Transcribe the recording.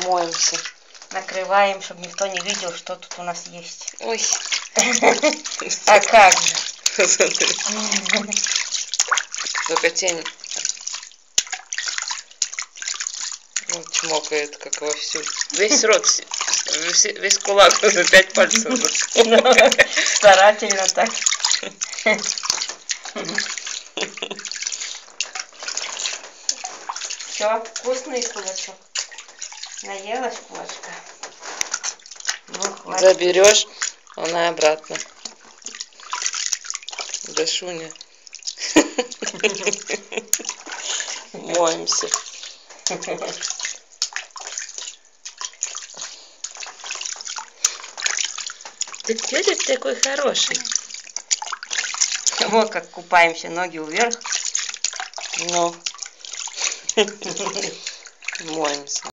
Моемся. Накрываем, чтобы никто не видел, что тут у нас есть. Ой. А как же? Только тень. Вот чмокает, как вовсю. Весь рот, весь кулак, уже 5 пальцев. Старательно так. Все, вкусный кулачок. Наелась кулачка. Ну, хватит. Заберешь, она обратно. Дашуня. Моемся. Ты что ты такой хороший? Вот как купаемся, ноги вверх. Ну. Моемся.